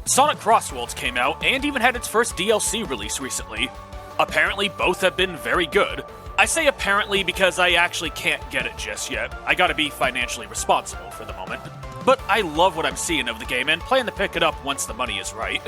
Sonic CrossWorlds came out and even had its first DLC release recently. Apparently both have been very good. I say apparently because I actually can't get it just yet. I gotta be financially responsible for the moment. But I love what I'm seeing of the game and plan to pick it up once the money is right.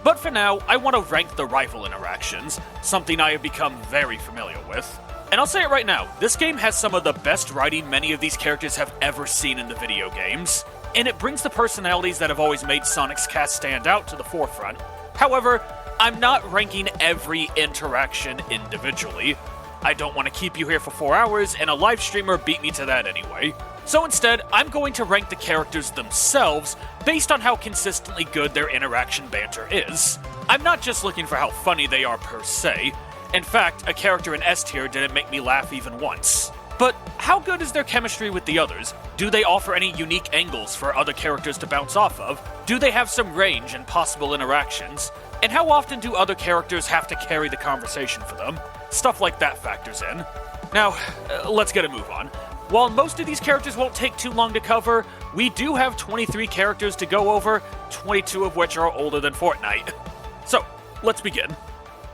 But for now, I want to rank the rival interactions, something I have become very familiar with. And I'll say it right now, this game has some of the best writing many of these characters have ever seen in the video games, and it brings the personalities that have always made Sonic's cast stand out to the forefront. However, I'm not ranking every interaction individually. I don't want to keep you here for 4 hours, and a live streamer beat me to that anyway. So instead, I'm going to rank the characters themselves based on how consistently good their interaction banter is. I'm not just looking for how funny they are per se. In fact, a character in S tier didn't make me laugh even once. But how good is their chemistry with the others? Do they offer any unique angles for other characters to bounce off of? Do they have some range and possible interactions? And how often do other characters have to carry the conversation for them? Stuff like that factors in. Now, let's get a move on. While most of these characters won't take too long to cover, we do have 23 characters to go over, 22 of which are older than Fortnite. So, let's begin.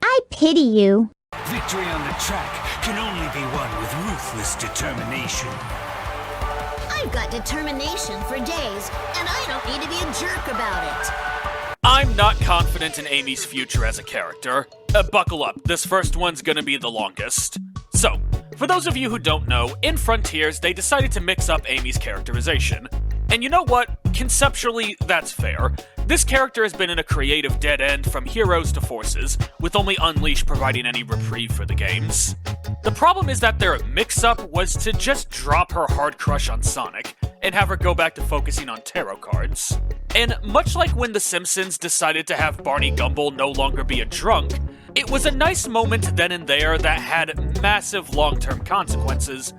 I pity you. Victory on the track can only be won with ruthless determination. I've got determination for days, and I don't need to be a jerk about it. I'm not confident in Amy's future as a character. Buckle up, this first one's gonna be the longest. So, for those of you who don't know, in Frontiers, they decided to mix up Amy's characterization. And you know what? Conceptually, that's fair. This character has been in a creative dead end from Heroes to Forces, with only Unleash providing any reprieve for the games. The problem is that their mix-up was to just drop her hard crush on Sonic, and have her go back to focusing on tarot cards. And much like when The Simpsons decided to have Barney Gumble no longer be a drunk, it was a nice moment then and there that had massive long-term consequences,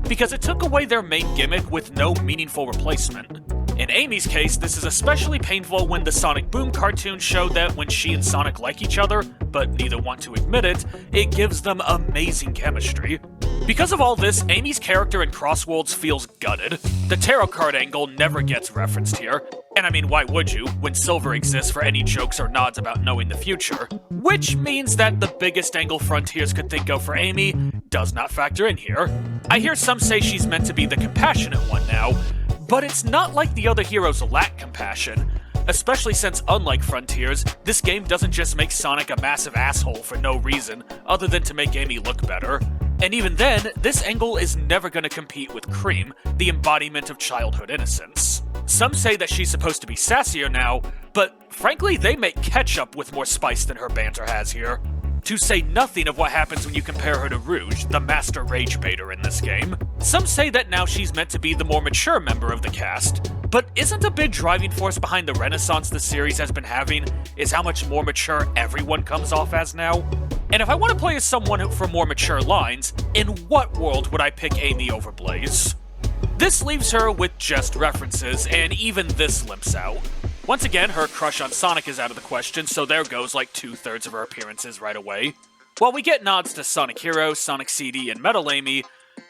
because it took away their main gimmick with no meaningful replacement. In Amy's case, this is especially painful when the Sonic Boom cartoon showed that when she and Sonic like each other, but neither want to admit it, it gives them amazing chemistry. Because of all this, Amy's character in CrossWorlds feels gutted. The tarot card angle never gets referenced here, and I mean, why would you, when Silver exists for any jokes or nods about knowing the future? Which means that the biggest angle Frontiers could think of for Amy does not factor in here. I hear some say she's meant to be the compassionate one now, but it's not like the other heroes lack compassion, especially since, unlike Frontiers, this game doesn't just make Sonic a massive asshole for no reason other than to make Amy look better. And even then, this angle is never going to compete with Cream, the embodiment of childhood innocence. Some say that she's supposed to be sassier now, but frankly, they make ketchup with more spice than her banter has here. To say nothing of what happens when you compare her to Rouge, the master rage baiter in this game. Some say that now she's meant to be the more mature member of the cast, but isn't a big driving force behind the renaissance the series has been having is how much more mature everyone comes off as now? And if I want to play as someone from more mature lines, in what world would I pick Amy over Blaze? This leaves her with just references, and even this limps out. Once again, her crush on Sonic is out of the question, so there goes like 2/3 of her appearances right away. While we get nods to Sonic Hero, Sonic CD, and Metal Amy,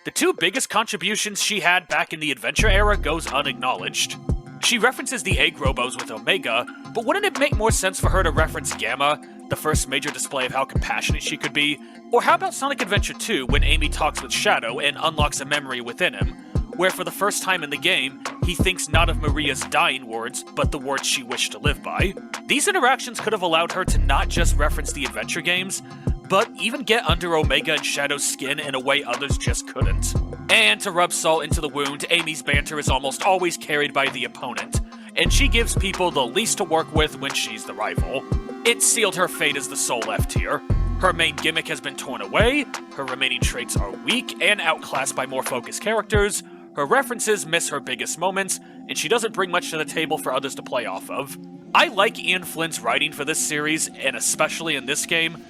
the two biggest contributions she had back in the Adventure era goes unacknowledged. She references the Egg Robos with Omega, but wouldn't it make more sense for her to reference Gamma, the first major display of how compassionate she could be? Or how about Sonic Adventure 2 when Amy talks with Shadow and unlocks a memory within him, where for the first time in the game, he thinks not of Maria's dying words, but the words she wished to live by. These interactions could have allowed her to not just reference the adventure games, but even get under Omega and Shadow's skin in a way others just couldn't. And to rub salt into the wound, Amy's banter is almost always carried by the opponent, and she gives people the least to work with when she's the rival. It sealed her fate as the sole F tier. Her main gimmick has been torn away, her remaining traits are weak and outclassed by more focused characters, her references miss her biggest moments, and she doesn't bring much to the table for others to play off of. I like Ian Flynn's writing for this series, and especially in this game,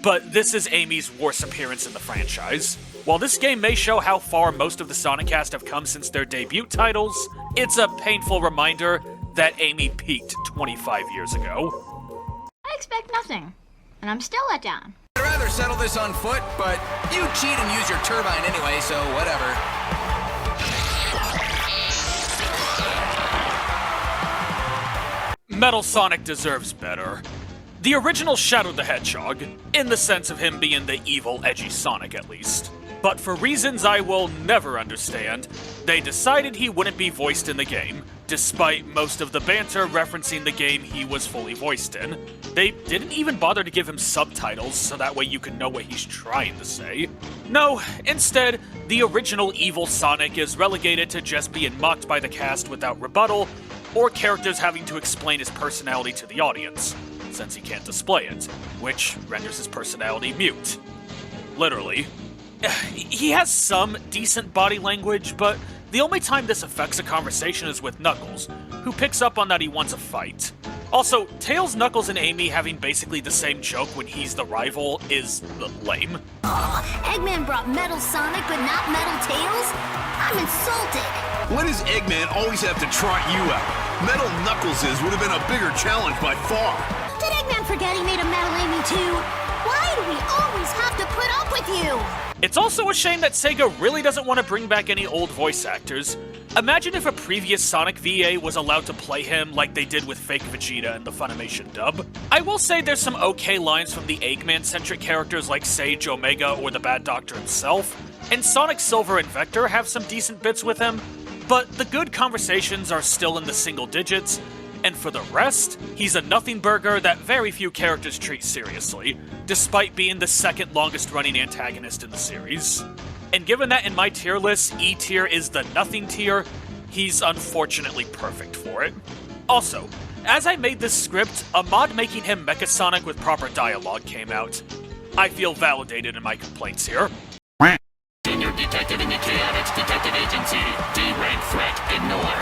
but this is Amy's worst appearance in the franchise. While this game may show how far most of the Sonic cast have come since their debut titles, it's a painful reminder that Amy peaked 25 years ago. I expect nothing, and I'm still let down. I'd rather settle this on foot, but you cheat and use your turbine anyway, so whatever. Metal Sonic deserves better. The original Shadow the Hedgehog, in the sense of him being the evil, edgy Sonic at least. But for reasons I will never understand, they decided he wouldn't be voiced in the game, despite most of the banter referencing the game he was fully voiced in. They didn't even bother to give him subtitles so that way you can know what he's trying to say. No, instead, the original evil Sonic is relegated to just being mocked by the cast without rebuttal, or characters having to explain his personality to the audience, since he can't display it, which renders his personality mute. Literally. He has some decent body language, but the only time this affects a conversation is with Knuckles, who picks up on that he wants a fight. Also, Tails, Knuckles, and Amy having basically the same joke when he's the rival is lame. Eggman brought Metal Sonic but not Metal Tails? I'm insulted. Why does Eggman always have to trot you out? Metal Knuckles' would have been a bigger challenge by far. Did Eggman forget he made a Metal Amy too? Why do we always have to put up with you? It's also a shame that Sega really doesn't want to bring back any old voice actors. Imagine if a previous Sonic VA was allowed to play him like they did with fake Vegeta in the Funimation dub. I will say there's some okay lines from the Eggman-centric characters like Sage, Omega, or the Bad Doctor himself, and Sonic, Silver, and Vector have some decent bits with him, but the good conversations are still in the single digits, and for the rest, he's a nothing burger that very few characters treat seriously, despite being the second longest running antagonist in the series. And given that in my tier list, E tier is the nothing tier, he's unfortunately perfect for it. Also, as I made this script, a mod making him Mecha Sonic with proper dialogue came out. I feel validated in my complaints here. Senior detective in the Chaotix Detective Agency. D-rank threat, ignore.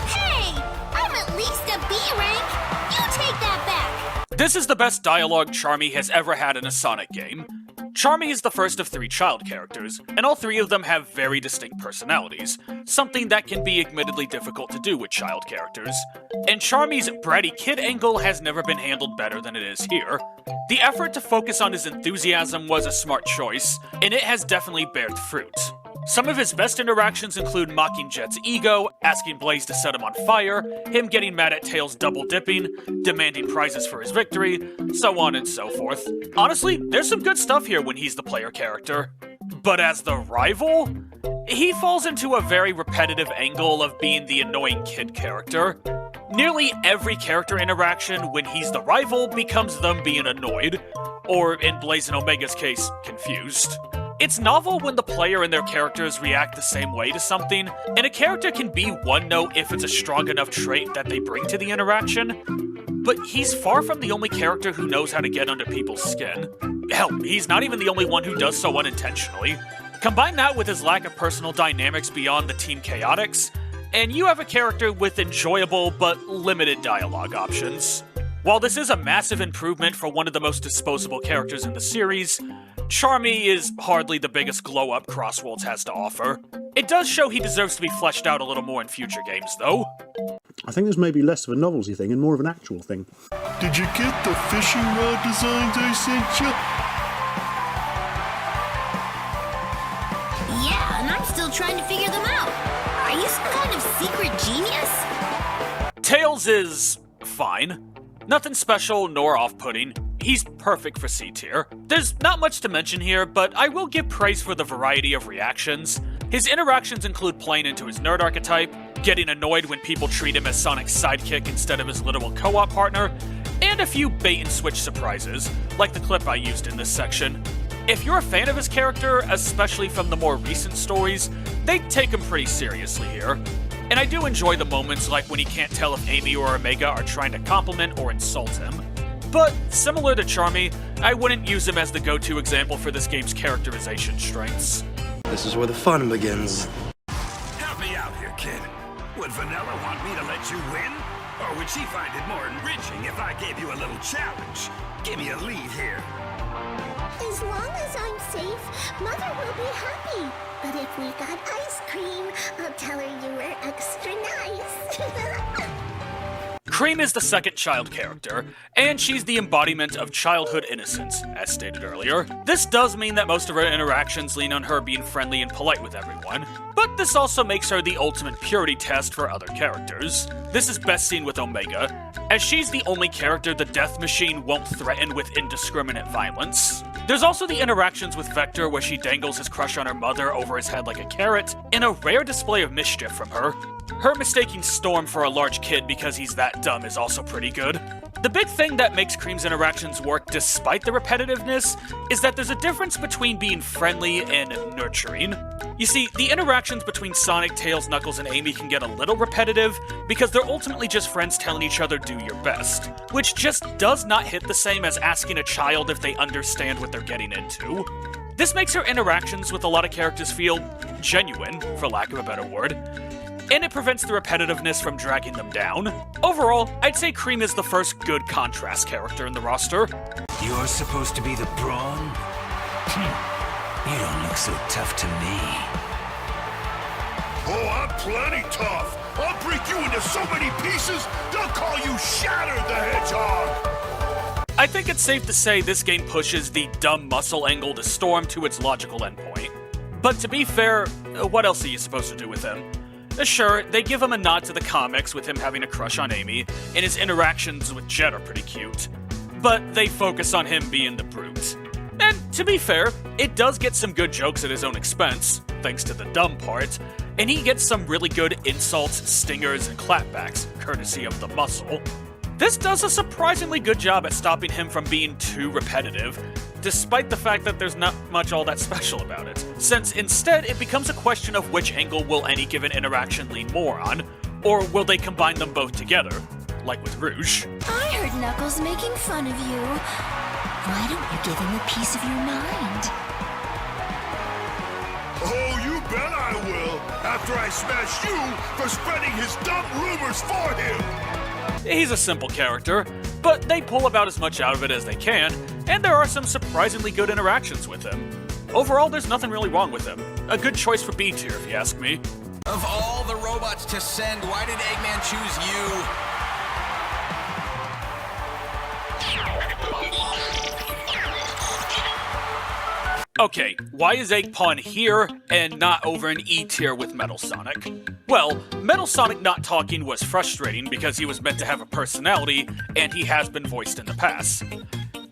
Hey! I'm at least a B rank! You take that back! This is the best dialogue Charmy has ever had in a Sonic game. Charmy is the first of 3 child characters, and all 3 of them have very distinct personalities, something that can be admittedly difficult to do with child characters. And Charmy's bratty kid angle has never been handled better than it is here. The effort to focus on his enthusiasm was a smart choice, and it has definitely bared fruit. Some of his best interactions include mocking Jet's ego, asking Blaze to set him on fire, him getting mad at Tails double dipping, demanding prizes for his victory, so on and so forth. Honestly, there's some good stuff here when he's the player character. But as the rival, he falls into a very repetitive angle of being the annoying kid character. Nearly every character interaction when he's the rival becomes them being annoyed, or in Blaze and Omega's case, confused. It's novel when the player and their characters react the same way to something, and a character can be one note if it's a strong enough trait that they bring to the interaction, but he's far from the only character who knows how to get under people's skin. Hell, he's not even the only one who does so unintentionally. Combine that with his lack of personal dynamics beyond the Team Chaotix, and you have a character with enjoyable but limited dialogue options. While this is a massive improvement for one of the most disposable characters in the series, Charmy is hardly the biggest glow-up CrossWorlds has to offer. It does show he deserves to be fleshed out a little more in future games, though. I think there's maybe less of a novelty thing and more of an actual thing. Did you get the fishing rod designs I sent you? Yeah, and I'm still trying to figure them out. Are you some kind of secret genius? Tails is fine. Nothing special nor off-putting. He's perfect for C tier. There's not much to mention here, but I will give praise for the variety of reactions. His interactions include playing into his nerd archetype, getting annoyed when people treat him as Sonic's sidekick instead of his literal co-op partner, and a few bait-and-switch surprises, like the clip I used in this section. If you're a fan of his character, especially from the more recent stories, they take him pretty seriously here. And I do enjoy the moments like when he can't tell if Amy or Omega are trying to compliment or insult him. But, similar to Charmy, I wouldn't use him as the go-to example for this game's characterization strengths. This is where the fun begins. Help me out here, kid. Would Vanilla want me to let you win? Or would she find it more enriching if I gave you a little challenge? Give me a lead here. As long as I'm safe, Mother will be happy. But if we got ice cream, I'll tell her you were extra nice. Cream is the second child character, and she's the embodiment of childhood innocence, as stated earlier. This does mean that most of her interactions lean on her being friendly and polite with everyone, but this also makes her the ultimate purity test for other characters. This is best seen with Omega, as she's the only character the Death Machine won't threaten with indiscriminate violence. There's also the interactions with Vector where she dangles his crush on her mother over his head like a carrot, in a rare display of mischief from her. Her mistaking Storm for a large kid because he's that dumb is also pretty good. The big thing that makes Cream's interactions work despite the repetitiveness is that there's a difference between being friendly and nurturing. You see, the interactions between Sonic, Tails, Knuckles, and Amy can get a little repetitive because they're ultimately just friends telling each other do your best, which just does not hit the same as asking a child if they understand what they're getting into. This makes her interactions with a lot of characters feel genuine, for lack of a better word, and it prevents the repetitiveness from dragging them down. Overall, I'd say Cream is the first good contrast character in the roster. You're supposed to be the brawn? You don't look so tough to me. Oh, I'm plenty tough. I'll break you into so many pieces, they'll call you Shatter the Hedgehog. I think it's safe to say this game pushes the dumb muscle angle to Storm to its logical endpoint. But to be fair, what else are you supposed to do with him? Sure, they give him a nod to the comics with him having a crush on Amy, and his interactions with Jet are pretty cute. But they focus on him being the brute. And to be fair, it does get some good jokes at his own expense, thanks to the dumb part, and he gets some really good insults, stingers, and clapbacks, courtesy of the muscle. This does a surprisingly good job at stopping him from being too repetitive, despite the fact that there's not much all that special about it, since instead it becomes a question of which angle will any given interaction lean more on, or will they combine them both together, like with Rouge. I heard Knuckles making fun of you. Why don't you give him a piece of your mind? Oh, you bet I will, after I smash you for spreading his dumb rumors for him. He's a simple character, but they pull about as much out of it as they can, and there are some surprisingly good interactions with him. Overall, there's nothing really wrong with him. A good choice for B tier, if you ask me. Of all the robots to send, why did Eggman choose you? Okay, why is Eggpon here and not over in E tier with Metal Sonic? Well, Metal Sonic not talking was frustrating because he was meant to have a personality, and he has been voiced in the past.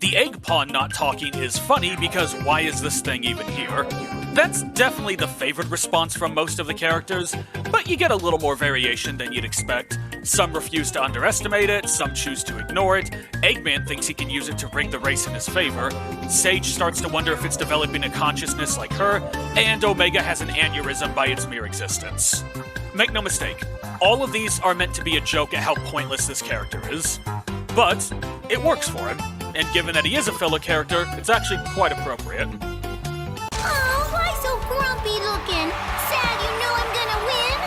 The Eggpon not talking is funny because why is this thing even here? That's definitely the favored response from most of the characters, but you get a little more variation than you'd expect. Some refuse to underestimate it, some choose to ignore it, Eggman thinks he can use it to rig the race in his favor, Sage starts to wonder if it's developing a consciousness like her, and Omega has an aneurysm by its mere existence. Make no mistake, all of these are meant to be a joke at how pointless this character is. But it works for him, and given that he is a filler character, it's actually quite appropriate. Oh, why so grumpy looking? Sad you know I'm gonna win?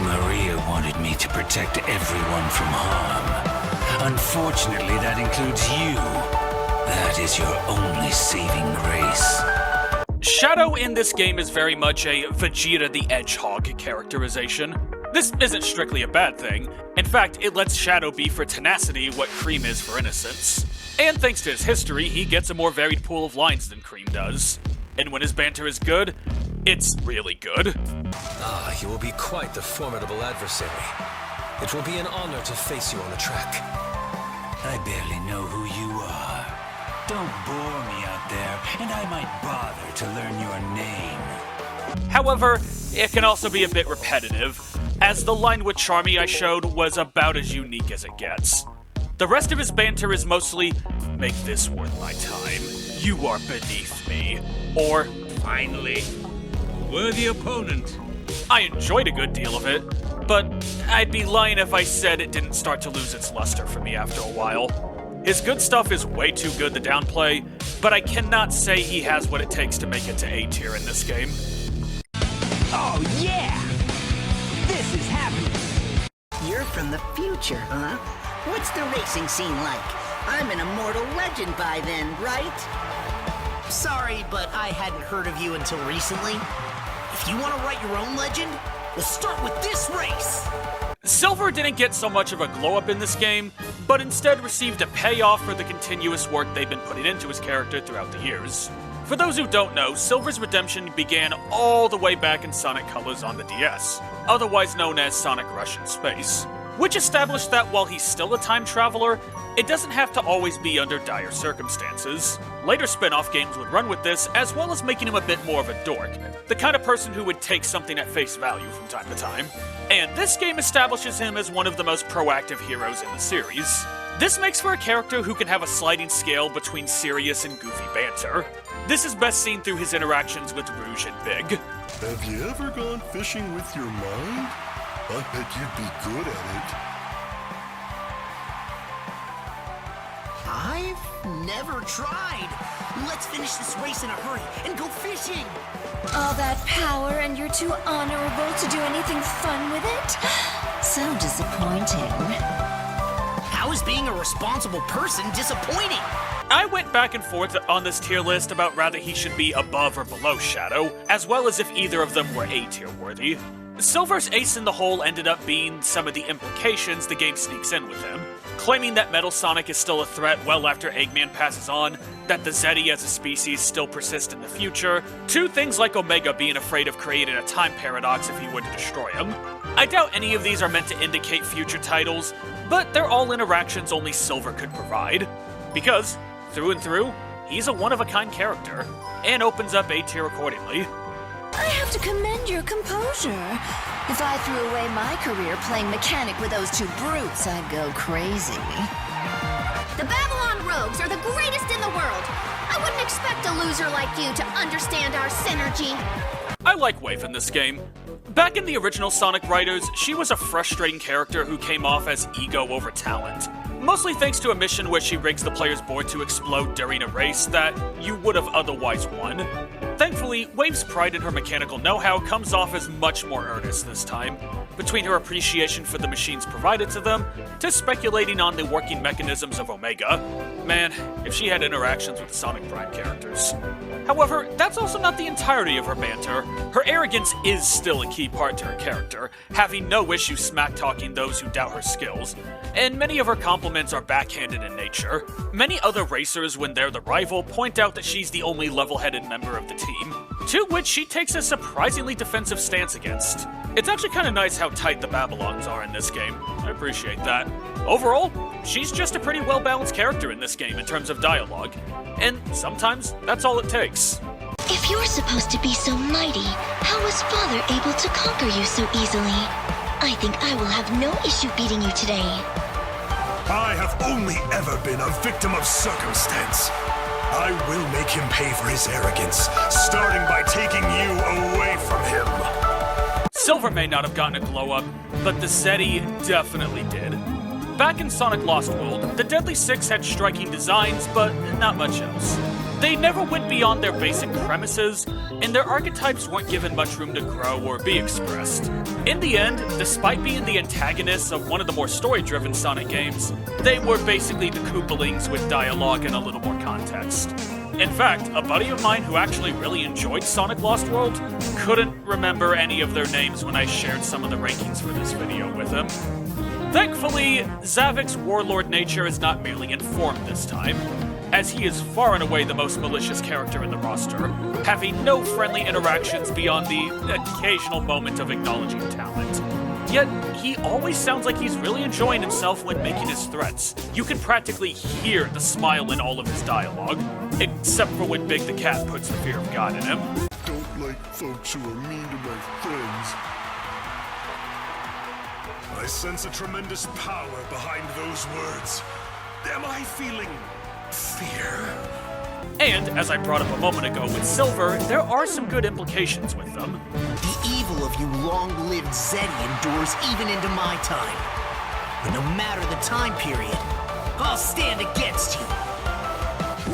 Maria wanted me to protect everyone from harm. Unfortunately, that includes you. That is your only saving grace. Shadow in this game is very much a Vegeta the Edgehog characterization. This isn't strictly a bad thing. In fact, it lets Shadow be for tenacity what Cream is for innocence. And thanks to his history, he gets a more varied pool of lines than Cream does. And when his banter is good, it's really good. Ah, you will be quite the formidable adversary. It will be an honor to face you on the track. I barely know who you are. Don't bore me out there, and I might bother to learn your name. However, it can also be a bit repetitive, as the line with Charmy I showed was about as unique as it gets. The rest of his banter is mostly, make this worth my time, you are beneath me, or, finally, worthy opponent. I enjoyed a good deal of it, but I'd be lying if I said it didn't start to lose its luster for me after a while. His good stuff is way too good to downplay, but I cannot say he has what it takes to make it to A tier in this game. Oh yeah! This is happening! You're from the future, huh? What's the racing scene like? I'm an immortal legend by then, right? Sorry, but I hadn't heard of you until recently. If you want to write your own legend, we'll start with this race! Silver didn't get so much of a glow-up in this game, but instead received a payoff for the continuous work they've been putting into his character throughout the years. For those who don't know, Silver's redemption began all the way back in Sonic Colors on the DS, otherwise known as Sonic Rush in Space, which established that while he's still a time traveler, it doesn't have to always be under dire circumstances. Later spin-off games would run with this, as well as making him a bit more of a dork, the kind of person who would take something at face value from time to time. And this game establishes him as one of the most proactive heroes in the series. This makes for a character who can have a sliding scale between serious and goofy banter. This is best seen through his interactions with Rouge and Big. Have you ever gone fishing with your mind? I bet you'd be good at it. I've never tried. Let's finish this race in a hurry and go fishing. All that power and you're too honorable to do anything fun with it? So disappointing. How is being a responsible person disappointing? I went back and forth on this tier list about whether he should be above or below Shadow, as well as if either of them were A-tier worthy. Silver's ace in the hole ended up being some of the implications the game sneaks in with him, claiming that Metal Sonic is still a threat well after Eggman passes on, that the Zeddy as a species still persist in the future, to things like Omega being afraid of creating a time paradox if he were to destroy him. I doubt any of these are meant to indicate future titles, but they're all interactions only Silver could provide, because, through and through, he's a one-of-a-kind character, and opens up A-tier accordingly. I have to commend your composure. If I threw away my career playing mechanic with those two brutes, I'd go crazy. The Babylon Rogues are the greatest in the world. I wouldn't expect a loser like you to understand our synergy. I like Wave in this game. Back in the original Sonic writers, she was a frustrating character who came off as ego over talent. Mostly thanks to a mission where she rigs the player's board to explode during a race that you would have otherwise won. Thankfully, Wave's pride in her mechanical know-how comes off as much more earnest this time, between her appreciation for the machines provided to them, to speculating on the working mechanisms of Omega. Man, if she had interactions with the Sonic Prime characters. However, that's also not the entirety of her banter. Her arrogance is still a key part to her character, having no issue smack-talking those who doubt her skills, and many of her compliments are backhanded in nature. Many other racers, when they're the rival, point out that she's the only level-headed member of the team, to which she takes a surprisingly defensive stance against. It's actually kind of nice how tight the Babylons are in this game. I appreciate that. Overall, she's just a pretty well-balanced character in this game in terms of dialogue, and sometimes that's all it takes. If you're supposed to be so mighty, how was Father able to conquer you so easily? I think I will have no issue beating you today. I have only ever been a victim of circumstance. I will make him pay for his arrogance, starting by taking you away from him. Silver may not have gotten a glow-up, but the Zeddy definitely did. Back in Sonic Lost World, the Deadly Six had striking designs, but not much else. They never went beyond their basic premises, and their archetypes weren't given much room to grow or be expressed. In the end, despite being the antagonists of one of the more story-driven Sonic games, they were basically the Koopalings with dialogue and a little more context. In fact, a buddy of mine who actually really enjoyed Sonic Lost World couldn't remember any of their names when I shared some of the rankings for this video with him. Thankfully, Zavic's warlord nature is not merely informed this time, as he is far and away the most malicious character in the roster, having no friendly interactions beyond the occasional moment of acknowledging talent. Yet, he always sounds like he's really enjoying himself when making his threats. You can practically hear the smile in all of his dialogue, except for when Big the Cat puts the fear of God in him. Don't like folks who are mean to my friends. I sense a tremendous power behind those words. Am I feeling fear? And, as I brought up a moment ago with Silver, there are some good implications with them. The evil of you long-lived Zeddy endures even into my time. But no matter the time period, I'll stand against you.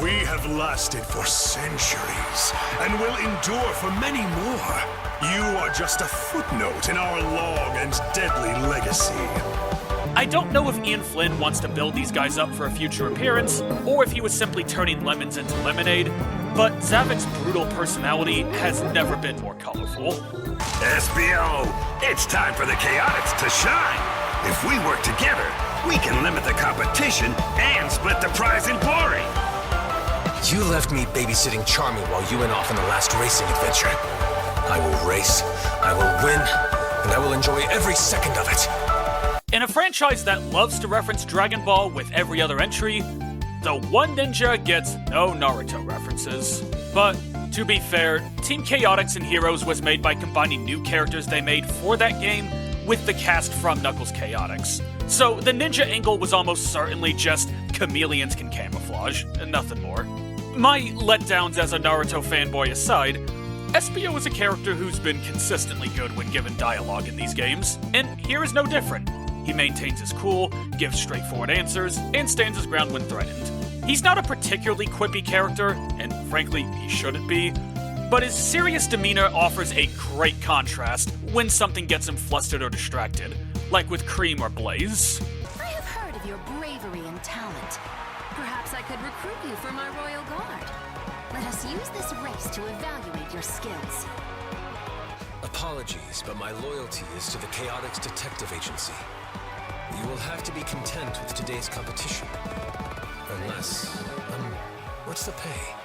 We have lasted for centuries, and will endure for many more. You are just a footnote in our long and deadly legacy. I don't know if Ian Flynn wants to build these guys up for a future appearance, or if he was simply turning lemons into lemonade, but Zavic's brutal personality has never been more colorful. SBO, it's time for the Chaotix to shine. If we work together, we can limit the competition and split the prize and glory. You left me babysitting Charmy while you went off on the last racing adventure. I will race, I will win, and I will enjoy every second of it. In a franchise that loves to reference Dragon Ball with every other entry, the one ninja gets no Naruto references. But to be fair, Team Chaotix and Heroes was made by combining new characters they made for that game with the cast from Knuckles Chaotix. So the ninja angle was almost certainly just chameleons can camouflage, and nothing more. My letdowns as a Naruto fanboy aside, Espio is a character who's been consistently good when given dialogue in these games, and here is no different. He maintains his cool, gives straightforward answers, and stands his ground when threatened. He's not a particularly quippy character, and frankly, he shouldn't be, but his serious demeanor offers a great contrast when something gets him flustered or distracted, like with Cream or Blaze. I have heard of your bravery and talent. Perhaps I could recruit you for my royal guard. Let us use this race to evaluate your skills. Apologies, but my loyalty is to the Chaotix Detective Agency. You will have to be content with today's competition. Unless, what's the pay?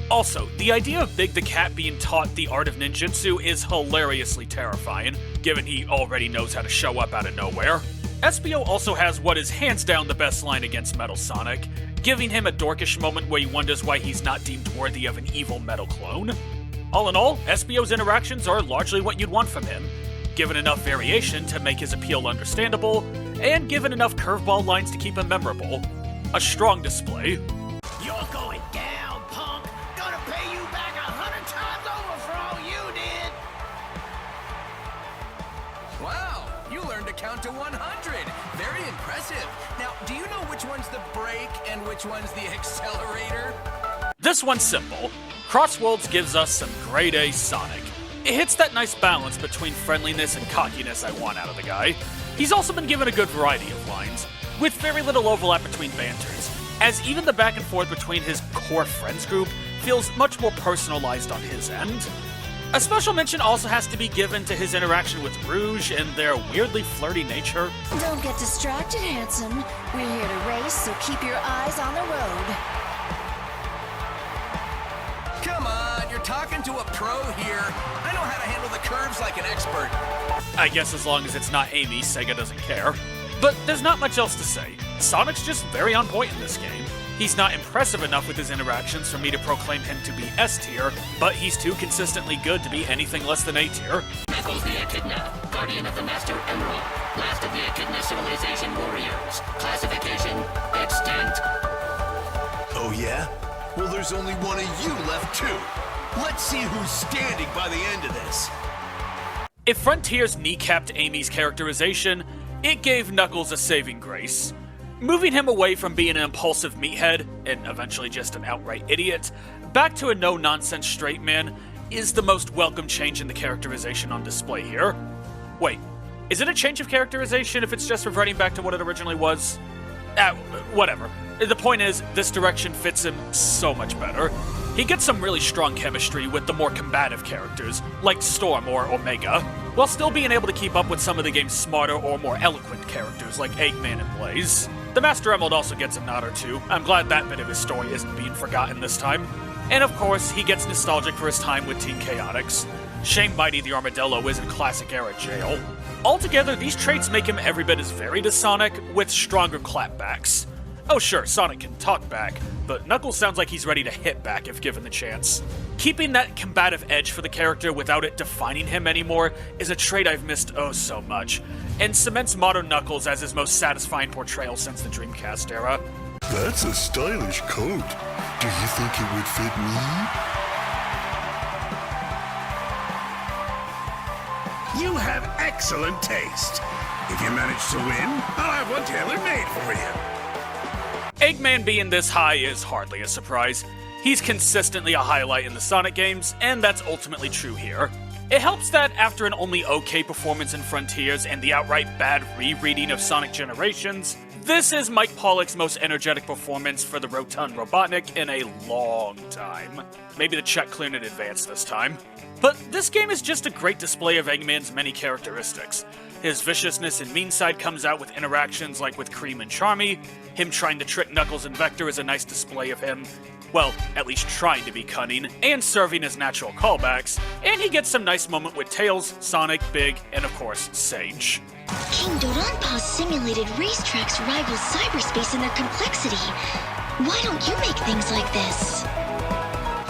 Also, the idea of Big the Cat being taught the art of ninjutsu is hilariously terrifying, given he already knows how to show up out of nowhere. Espio also has what is hands down the best line against Metal Sonic, giving him a dorkish moment where he wonders why he's not deemed worthy of an evil metal clone. All in all, Espio's interactions are largely what you'd want from him, given enough variation to make his appeal understandable, and given enough curveball lines to keep him memorable. A strong display. You're going down, punk. Gonna pay you back 100 times over for all you did. Wow, you learned to count to 100. Very impressive. Now, do you know which one's the brake and which one's the accelerator? This one's simple. CrossWorlds gives us some grade A Sonic. It hits that nice balance between friendliness and cockiness I want out of the guy. He's also been given a good variety of lines, with very little overlap between banters, as even the back and forth between his core friends group feels much more personalized on his end. A special mention also has to be given to his interaction with Rouge and their weirdly flirty nature. Don't get distracted, handsome. We're here to race, so keep your eyes on the road. Come on, you're talking to a pro here. I know how to handle the curves like an expert. I guess as long as it's not Amy, Sega doesn't care. But there's not much else to say. Sonic's just very on point in this game. He's not impressive enough with his interactions for me to proclaim him to be S tier, but he's too consistently good to be anything less than A tier. Knuckles the Echidna, Guardian of the Master Emerald, last of the Echidna Civilization Warriors. Classification, extinct. Oh yeah? Well, there's only one of you left too. Let's see who's standing by the end of this. If Frontiers kneecapped Amy's characterization, it gave Knuckles a saving grace. Moving him away from being an impulsive meathead, and eventually just an outright idiot, back to a no-nonsense straight man is the most welcome change in the characterization on display here. Wait, is it a change of characterization if it's just reverting back to what it originally was? Whatever. The point is, this direction fits him so much better. He gets some really strong chemistry with the more combative characters, like Storm or Omega, while still being able to keep up with some of the game's smarter or more eloquent characters like Eggman and Blaze. The Master Emerald also gets a nod or two. I'm glad that bit of his story isn't being forgotten this time. And of course, he gets nostalgic for his time with Team Chaotix. Shame Mighty the Armadillo is in classic-era jail. Altogether, these traits make him every bit as varied as Sonic, with stronger clapbacks. Oh sure, Sonic can talk back, but Knuckles sounds like he's ready to hit back if given the chance. Keeping that combative edge for the character without it defining him anymore is a trait I've missed oh so much, and cements modern Knuckles as his most satisfying portrayal since the Dreamcast era. That's a stylish coat. Do you think it would fit me? You have excellent taste. If you manage to win, I'll have one tailor-made for you. Eggman being this high is hardly a surprise. He's consistently a highlight in the Sonic games, and that's ultimately true here. It helps that after an only okay performance in Frontiers and the outright bad rereading of Sonic Generations, this is Mike Pollock's most energetic performance for the Rotund Robotnik in a long time. Maybe the check cleared in advance this time. But this game is just a great display of Eggman's many characteristics. His viciousness and mean side comes out with interactions like with Cream and Charmy. Him trying to trick Knuckles and Vector is a nice display of him, well, at least trying to be cunning, and serving as natural callbacks. And he gets some nice moment with Tails, Sonic, Big, and of course, Sage. King Doranpa's simulated racetracks rival cyberspace in their complexity. Why don't you make things like this?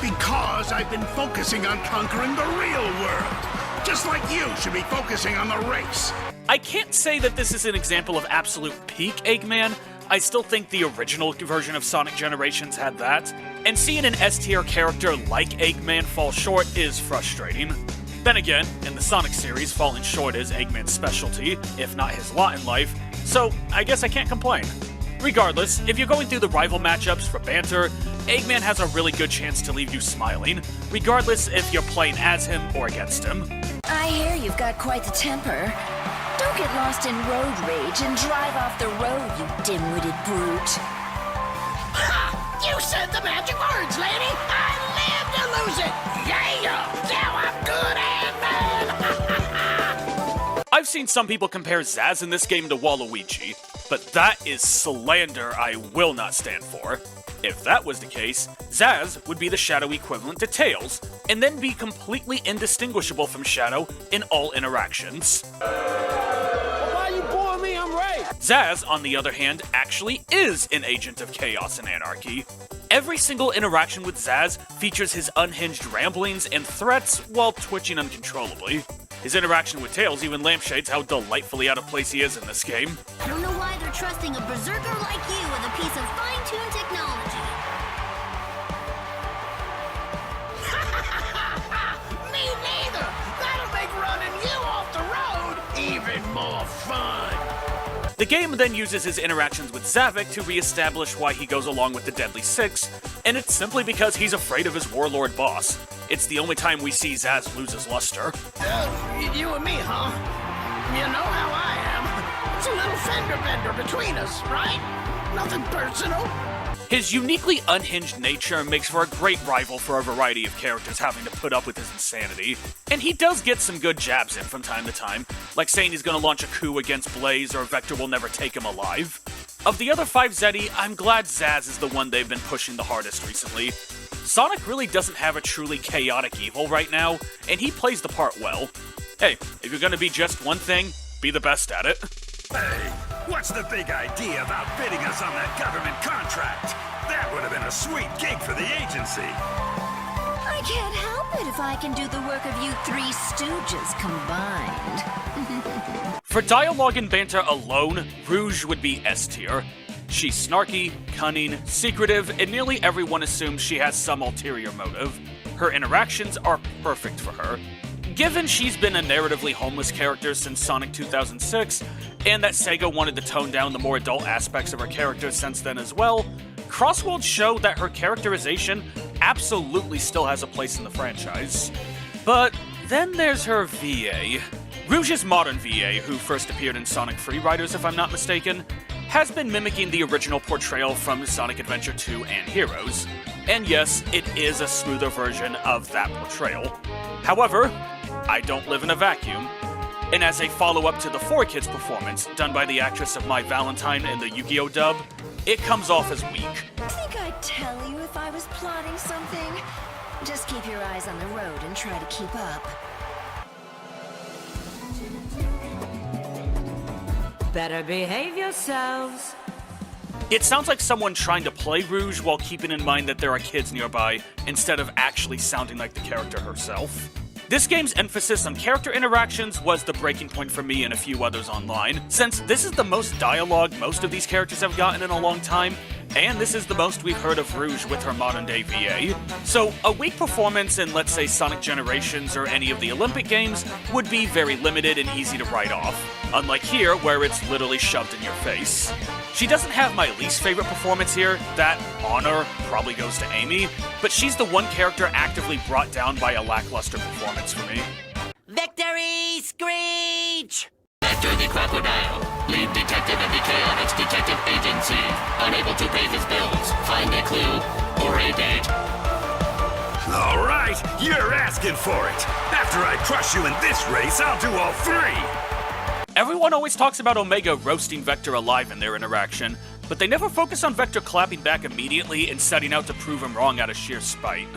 Because I've been focusing on conquering the real world. Just like you should be focusing on the race. I can't say that this is an example of absolute peak Eggman. I still think the original version of Sonic Generations had that. And seeing an S-tier character like Eggman fall short is frustrating. Then again, in the Sonic series, falling short is Eggman's specialty, if not his lot in life, so I guess I can't complain. Regardless, if you're going through the rival matchups for banter, Eggman has a really good chance to leave you smiling, regardless if you're playing as him or against him. I hear you've got quite the temper. Don't get lost in road rage and drive off the road, you dim-witted brute. Ha! You said the magic words, lady! I live to lose it! Yeah! Now I'm good and bad! I've seen some people compare Zaz in this game to Waluigi, but that is slander I will not stand for. If that was the case, Zaz would be the Shadow equivalent to Tails, and then be completely indistinguishable from Shadow in all interactions. Why you boring me? I'm right! Zaz, on the other hand, actually is an agent of chaos and anarchy. Every single interaction with Zaz features his unhinged ramblings and threats while twitching uncontrollably. His interaction with Tails even lampshades how delightfully out of place he is in this game. I don't know why they're trusting a berserker like you with a piece of fine-tuned technology. Me neither! That'll make running you off the road even more fun! The game then uses his interactions with Zavik to re-establish why he goes along with the Deadly Six, and it's simply because he's afraid of his warlord boss. It's the only time we see Zaz lose his luster. You and me, huh? You know how I am. It's a little fender bender between us, right? Nothing personal. His uniquely unhinged nature makes for a great rival for a variety of characters having to put up with his insanity. And he does get some good jabs in from time to time, like saying he's gonna launch a coup against Blaze or Vector will never take him alive. Of the other 5 Zeddy, I'm glad Zaz is the one they've been pushing the hardest recently. Sonic really doesn't have a truly chaotic evil right now, and he plays the part well. Hey, if you're gonna be just one thing, be the best at it. Hey, what's the big idea about bidding us on that government contract? That would have been a sweet gig for the agency. I can't help it if I can do the work of you 3 stooges combined. For dialogue and banter alone, Rouge would be S-tier. She's snarky, cunning, secretive, and nearly everyone assumes she has some ulterior motive. Her interactions are perfect for her. Given she's been a narratively homeless character since Sonic 2006, and that Sega wanted to tone down the more adult aspects of her character since then as well, CrossWorlds show that her characterization absolutely still has a place in the franchise. But then there's her VA. Rouge's modern VA, who first appeared in Sonic Free Riders if I'm not mistaken, has been mimicking the original portrayal from Sonic Adventure 2 and Heroes. And yes, it is a smoother version of that portrayal. However, I don't live in a vacuum. And as a follow-up to the 4Kids performance, done by the actress of My Valentine in the Yu-Gi-Oh! Dub, it comes off as weak. Think I'd tell you if I was plotting something? Just keep your eyes on the road and try to keep up. Better behave yourselves. It sounds like someone trying to play Rouge while keeping in mind that there are kids nearby, instead of actually sounding like the character herself. This game's emphasis on character interactions was the breaking point for me and a few others online, since this is the most dialogue most of these characters have gotten in a long time, and this is the most we've heard of Rouge with her modern-day VA. So, a weak performance in, let's say, Sonic Generations or any of the Olympic games would be very limited and easy to write off, unlike here, where it's literally shoved in your face. She doesn't have my least favorite performance here, that honor probably goes to Amy, but she's the one character actively brought down by a lackluster performance for me. Victory, Screech! Vector the Crocodile, lead detective of the Chaotix Detective Agency, unable to pay his bills, find a clue, or a date. All right, you're asking for it. After I crush you in this race, I'll do all 3. Everyone always talks about Omega roasting Vector alive in their interaction, but they never focus on Vector clapping back immediately and setting out to prove him wrong out of sheer spite.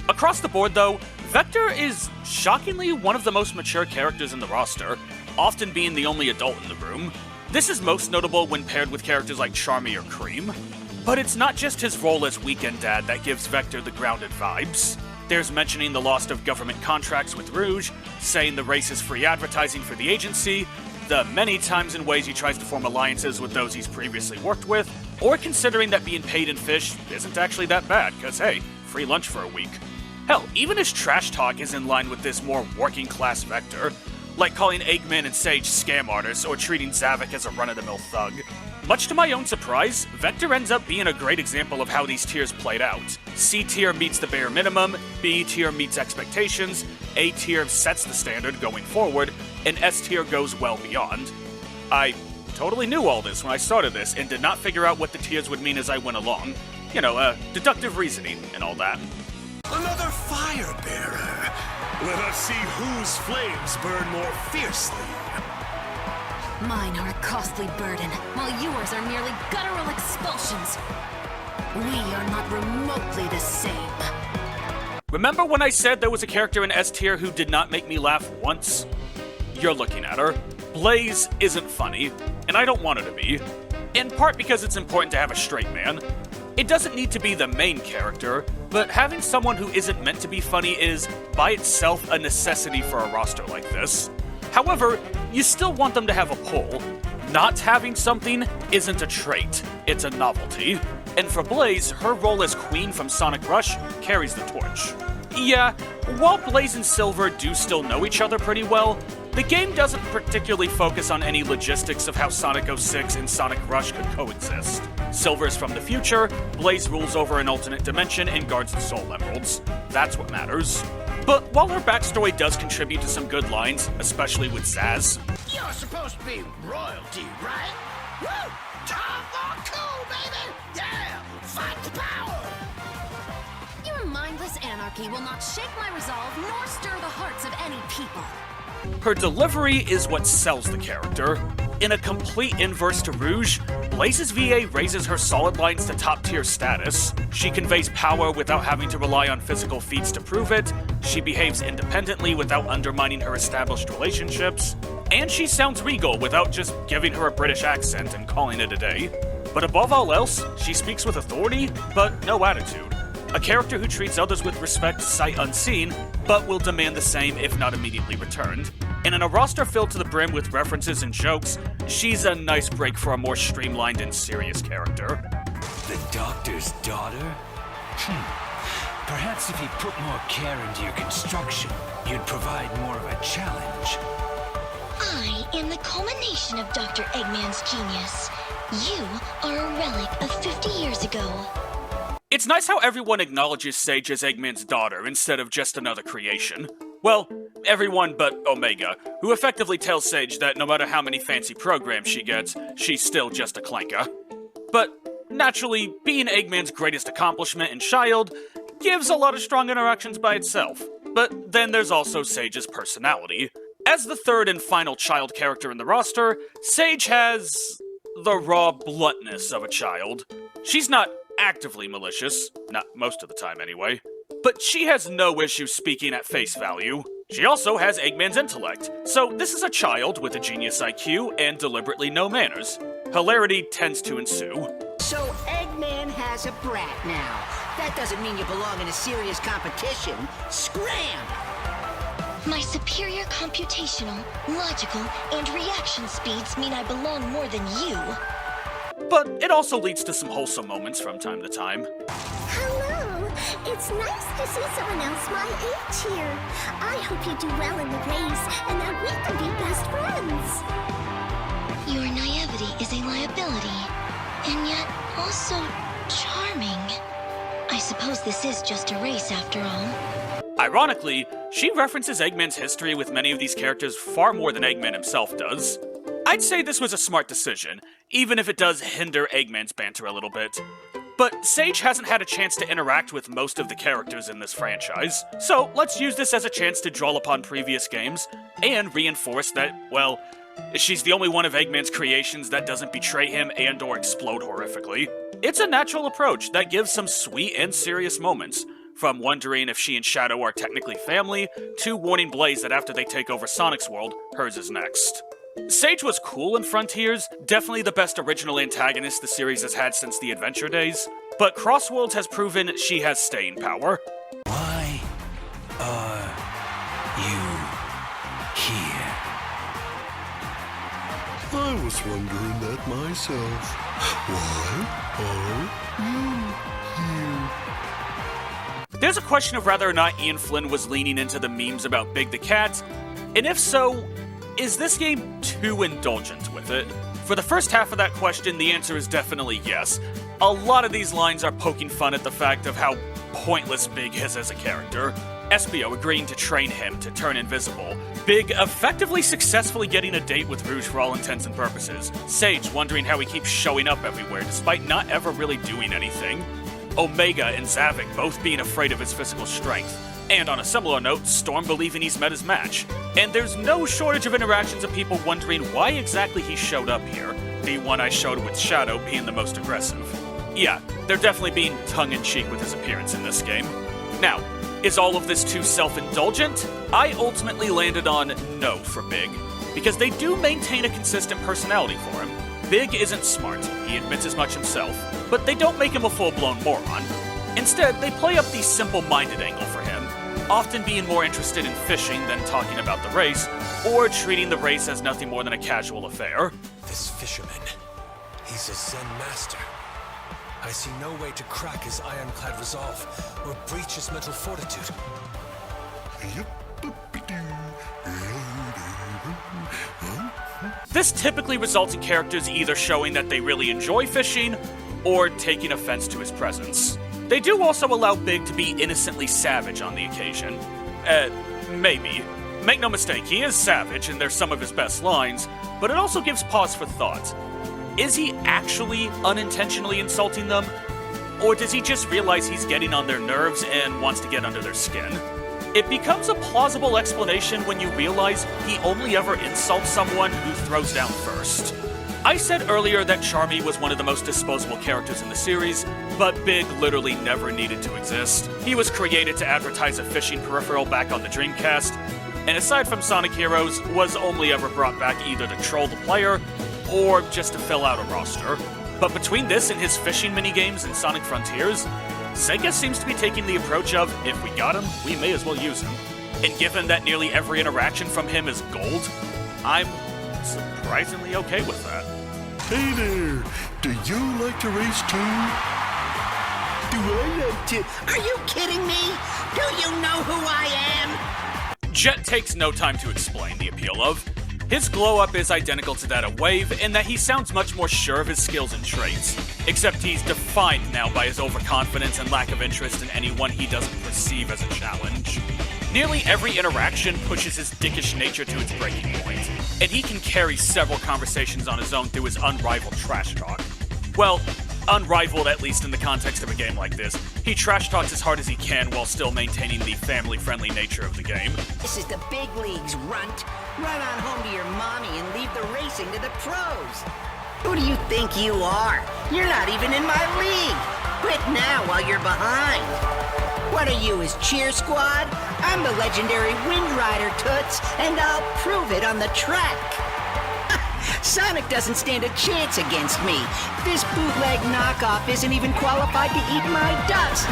Across the board though, Vector is shockingly one of the most mature characters in the roster, often being the only adult in the room. This is most notable when paired with characters like Charmy or Cream. But it's not just his role as weekend dad that gives Vector the grounded vibes. There's mentioning the loss of government contracts with Rouge, saying the race is free advertising for the agency, the many times and ways he tries to form alliances with those he's previously worked with, or considering that being paid in fish isn't actually that bad, cause hey, free lunch for a week. Hell, even his trash talk is in line with this more working-class Vector, like calling Eggman and Sage scam artists or treating Zavik as a run-of-the-mill thug. Much to my own surprise, Vector ends up being a great example of how these tiers played out. C tier meets the bare minimum, B tier meets expectations, A tier sets the standard going forward, and S tier goes well beyond. I totally knew all this when I started this and did not figure out what the tiers would mean as I went along. You know, deductive reasoning and all that. Another fire bearer. Let us see whose flames burn more fiercely. Mine are a costly burden, while yours are merely guttural expulsions. We are not remotely the same. Remember when I said there was a character in S tier who did not make me laugh once? You're looking at her. Blaze isn't funny, and I don't want her to be. In part because it's important to have a straight man. It doesn't need to be the main character, but having someone who isn't meant to be funny is, by itself, a necessity for a roster like this. However, you still want them to have a pull. Not having something isn't a trait, it's a novelty. And for Blaze, her role as Queen from Sonic Rush carries the torch. Yeah, while Blaze and Silver do still know each other pretty well, the game doesn't particularly focus on any logistics of how Sonic 06 and Sonic Rush could coexist. Silver's from the future, Blaze rules over an alternate dimension and guards the Soul Emeralds. That's what matters. But while her backstory does contribute to some good lines, especially with Zaz, You're supposed to be royalty, right? Woo! Time for cool, baby! Yeah! Fight the power! Your mindless anarchy will not shake my resolve nor stir the hearts of any people. her delivery is what sells the character. In a complete inverse to Rouge, Blaze's VA raises her solid lines to top-tier status. She conveys power without having to rely on physical feats to prove it, she behaves independently without undermining her established relationships, and she sounds regal without just giving her a British accent and calling it a day. But above all else, she speaks with authority, but no attitude. A character who treats others with respect sight unseen, but will demand the same if not immediately returned. And in a roster filled to the brim with references and jokes, she's a nice break for a more streamlined and serious character. The doctor's daughter? Perhaps if you put more care into your construction, you'd provide more of a challenge. I am the culmination of Dr. Eggman's genius. You are a relic of 50 years ago. It's nice how everyone acknowledges Sage as Eggman's daughter instead of just another creation. Well, everyone but Omega, who effectively tells Sage that no matter how many fancy programs she gets, she's still just a clanker. But naturally, being Eggman's greatest accomplishment and child gives a lot of strong interactions by itself. But then there's also Sage's personality. As the third and final child character in the roster, Sage has the raw bluntness of a child. She's not actively malicious, not most of the time anyway, but she has no issue speaking at face value. She also has Eggman's intellect, so this is a child with a genius IQ and deliberately no manners. Hilarity tends to ensue. So Eggman has a brat now. That doesn't mean you belong in a serious competition. Scram! My superior computational, logical, and reaction speeds mean I belong more than you. But it also leads to some wholesome moments from time to time. Hello! It's nice to see someone else my age here. I hope you do well in the race and that we can be best friends. Your naivety is a liability, and yet also charming. I suppose this is just a race after all. Ironically, she references Eggman's history with many of these characters far more than Eggman himself does. I'd say this was a smart decision, even if it does hinder Eggman's banter a little bit. But Sage hasn't had a chance to interact with most of the characters in this franchise, so let's use this as a chance to draw upon previous games and reinforce that, well, She's the only one of Eggman's creations that doesn't betray him and or explode horrifically. It's a natural approach that gives some sweet and serious moments, from wondering if she and Shadow are technically family, to warning Blaze that after they take over Sonic's world, hers is next. Sage was cool in Frontiers, definitely the best original antagonist the series has had since the Adventure days, but CrossWorlds has proven she has staying power. Why are you here? I was wondering that myself. Why are you here? There's a question of whether or not Ian Flynn was leaning into the memes about Big the Cat, and if so, is this game too indulgent with it? For the first half of that question, the answer is definitely yes. A lot of these lines are poking fun at the fact of how pointless Big is as a character. Espio agreeing to train him to turn invisible. Big effectively successfully getting a date with Rouge for all intents and purposes. Sage wondering how he keeps showing up everywhere despite not ever really doing anything. Omega and Zavik both being afraid of his physical strength. And on a similar note, Storm believing he's met his match. And there's no shortage of interactions of people wondering why exactly he showed up here, the one I showed with Shadow being the most aggressive. Yeah, they're definitely being tongue-in-cheek with his appearance in this game. Now, is all of this too self-indulgent? I ultimately landed on no for Big, because they do maintain a consistent personality for him. Big isn't smart, he admits as much himself, but they don't make him a full-blown moron. Instead, they play up the simple-minded angle for him, often being more interested in fishing than talking about the race, or treating the race as nothing more than a casual affair. This fisherman, he's a Zen master. I see no way to crack his ironclad resolve or breach his mental fortitude. This typically results in characters either showing that they really enjoy fishing, or taking offense to his presence. They do also allow Big to be innocently savage on the occasion. Maybe. Make no mistake, he is savage, and they're some of his best lines, but it also gives pause for thought. Is he actually unintentionally insulting them? Or does he just realize he's getting on their nerves and wants to get under their skin? It becomes a plausible explanation when you realize he only ever insults someone who throws down first. I said earlier that Charmy was one of the most disposable characters in the series, but Big literally never needed to exist. He was created to advertise a fishing peripheral back on the Dreamcast, and aside from Sonic Heroes, was only ever brought back either to troll the player, or just to fill out a roster. But between this and his fishing minigames in Sonic Frontiers, Sega seems to be taking the approach of, if we got him, we may as well use him. And given that nearly every interaction from him is gold, I'm surprisingly okay with that. Hey there, do you like to race too? Do I like to? Are you kidding me? Do you know who I am? Jet takes no time to explain the appeal of. His glow-up is identical to that of Wave in that he sounds much more sure of his skills and traits, except he's defined now by his overconfidence and lack of interest in anyone he doesn't perceive as a challenge. Nearly every interaction pushes his dickish nature to its breaking point, and he can carry several conversations on his own through his unrivaled trash talk. Well, unrivaled at least in the context of a game like this. He trash talks as hard as he can while still maintaining the family-friendly nature of the game. This is the big leagues, runt. Run on home to your mommy and leave the racing to the pros. Who do you think you are? You're not even in my league. Quit now while you're behind. What are you, his cheer squad? I'm the legendary Wind Rider, Toots, and I'll prove it on the track. Sonic doesn't stand a chance against me. This bootleg knockoff isn't even qualified to eat my dust.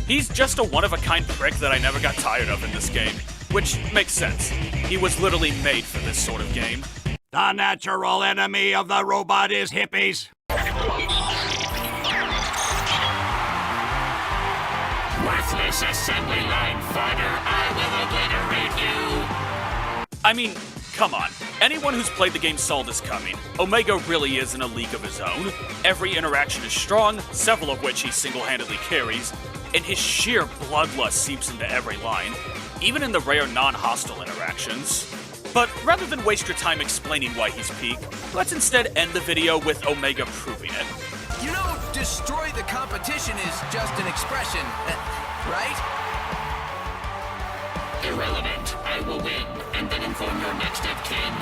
He's just a one-of-a-kind prick that I never got tired of in this game, which makes sense. He was literally made for this sort of game. The natural enemy of the robot is hippies. Worthless assembly line fighter, I will obliterate you. I mean, come on. Anyone who's played the game saw this coming. Omega really is in a league of his own. Every interaction is strong, several of which he single-handedly carries, and his sheer bloodlust seeps into every line, even in the rare non-hostile interactions. But rather than waste your time explaining why he's peak, let's instead end the video with Omega proving it. You know, destroy the competition is just an expression, right? Irrelevant. I will win, and then inform your next of kin.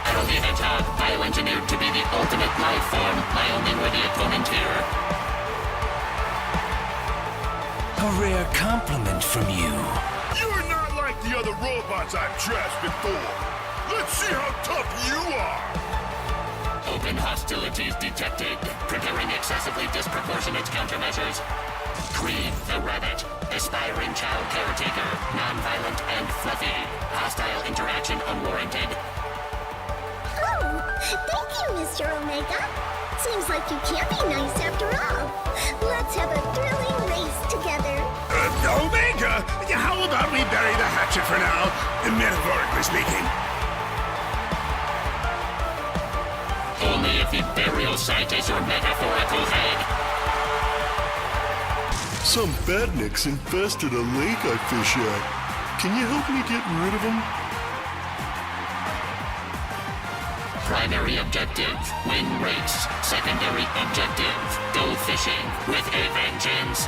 Shadow the Hedgehog, bioengineered to be the ultimate life form, my only worthy opponent here. A rare compliment from you. You're not like the other robots I've trashed before. Let's see how tough you are. Open hostilities detected. Preparing excessively disproportionate countermeasures. Creed the Rabbit. Aspiring child caretaker. Non-violent and fluffy. Hostile interaction unwarranted. Oh, thank you, Mr. Omega. Seems like you can be nice after all. Let's have a thrilling race together. Omega? How about we bury the hatchet for now, metaphorically speaking? Only if the burial site is your metaphorical head. Some badniks infested a lake I fish at. Can you help me get rid of them? Primary objective, win race. Secondary objective, go fishing with a vengeance.